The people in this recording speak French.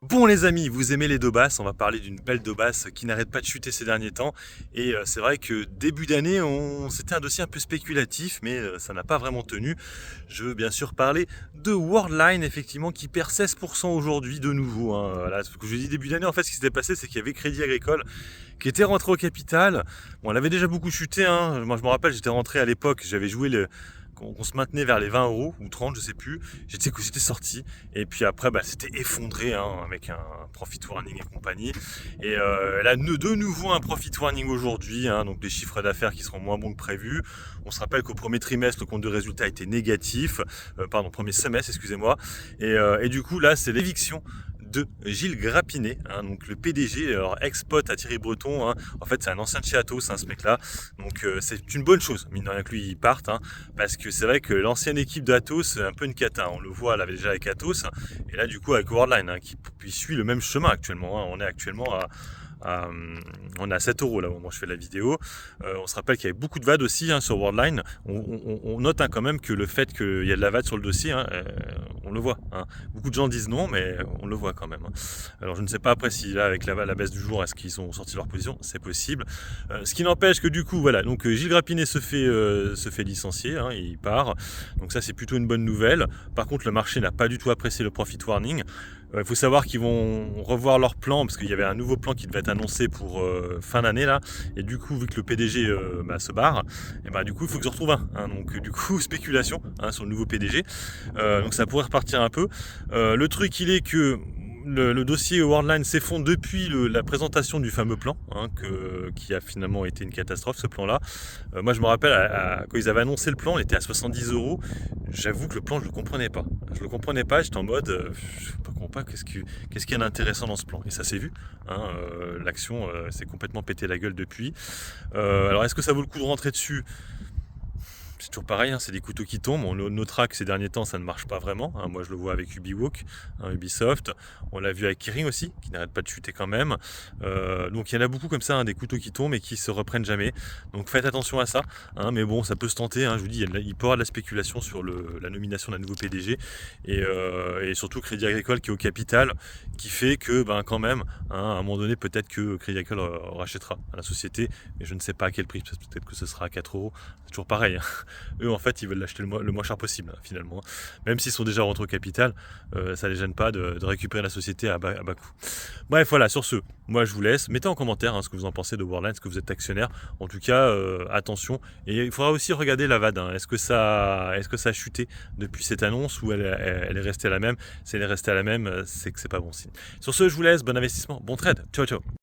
Bon les amis, vous aimez les Dobas, on va parler d'une belle Dobas qui n'arrête pas de chuter ces derniers temps. Et c'est vrai que début d'année, c'était un dossier un peu spéculatif, mais ça n'a pas vraiment tenu. Je veux bien sûr parler de Worldline, effectivement, qui perd 16% aujourd'hui de nouveau. Voilà, ce que je dis début d'année, en fait, ce qui s'était passé, c'est qu'il y avait Crédit Agricole qui était rentré au capital. Bon, elle avait déjà beaucoup chuté. Moi, je me rappelle, j'étais rentré à l'époque, j'avais joué qu'on se maintenait vers les 20 euros ou 30, je sais plus. J'étais sorti et puis après c'était effondré avec un profit warning et compagnie. Et elle a de nouveau un profit warning aujourd'hui, donc des chiffres d'affaires qui seront moins bons que prévu. On se rappelle qu'au premier trimestre, le compte de résultat était négatif, premier semestre, excusez-moi. Et du coup là, c'est l'éviction de Gilles Grappinet, donc le PDG, alors ex-pote à Thierry Breton. En fait, c'est un ancien de chez Atos, ce mec-là. Donc c'est une bonne chose, mine de rien, que lui il parte, parce que c'est vrai que l'ancienne équipe d'Atos, c'est un peu une cata. On le voit, elle avait déjà avec Atos, et là du coup avec Worldline, qui suit le même chemin actuellement. On est actuellement on est à 7 euros là au moment où je fais la vidéo. On se rappelle qu'il y avait beaucoup de VAD aussi sur Worldline. On note quand même que le fait qu'il y a de la VAD sur le dossier, on le voit. Beaucoup de gens disent non, mais on le voit quand même. Alors je ne sais pas après si là avec la baisse du jour, est-ce qu'ils ont sorti leur position, c'est possible. Ce qui n'empêche que du coup voilà, donc Gilles Grappinet se fait licencier, il part. Donc ça c'est plutôt une bonne nouvelle. Par contre le marché n'a pas du tout apprécié le profit warning. Il faut savoir qu'ils vont revoir leur plan parce qu'il y avait un nouveau plan qui devait être annoncé pour fin d'année là, et du coup vu que le PDG se barre, et du coup il faut qu'ils en retrouvent un. Donc du coup spéculation sur le nouveau PDG. Donc ça pourrait repartir un peu. Le truc il est que le dossier Worldline s'effondre depuis la présentation du fameux plan, qui a finalement été une catastrophe, ce plan-là. Moi, je me rappelle, quand ils avaient annoncé le plan, on était à 70 euros. J'avoue que le plan, je le comprenais pas. Je le comprenais pas, j'étais en mode, je ne comprends pas qu'est-ce qu'il y a d'intéressant dans ce plan. Et ça s'est vu. L'action s'est complètement pété la gueule depuis. Alors, est-ce que ça vaut le coup de rentrer dessus ? C'est toujours pareil, c'est des couteaux qui tombent. Notrack ces derniers temps, ça ne marche pas vraiment. Moi, je le vois avec Ubiwalk, Ubisoft. On l'a vu avec Kering aussi, qui n'arrête pas de chuter quand même. Donc, il y en a beaucoup comme ça, des couteaux qui tombent et qui se reprennent jamais. Donc, faites attention à ça. Mais bon, ça peut se tenter. Je vous dis, il peut y avoir de la spéculation sur la nomination d'un nouveau PDG. Et surtout, Crédit Agricole qui est au capital, qui fait que, quand même, à un moment donné, peut-être que Crédit Agricole rachètera la société. Mais je ne sais pas à quel prix. Peut-être que ce sera à 4 euros. C'est toujours pareil. Eux en fait ils veulent l'acheter le moins cher possible finalement. Même s'ils sont déjà rentrés au capital, ça les gêne pas de récupérer la société à bas coût. Bref voilà, sur ce, moi je vous laisse. Mettez en commentaire ce que vous en pensez de Worldline, est-ce que vous êtes actionnaire. En tout cas, attention. Et il faudra aussi regarder la VAD. Est-ce que ça a chuté depuis cette annonce ou elle est restée à la même? Si elle est restée à la même, c'est que c'est pas bon signe. Sur ce, je vous laisse, bon investissement, bon trade. Ciao ciao.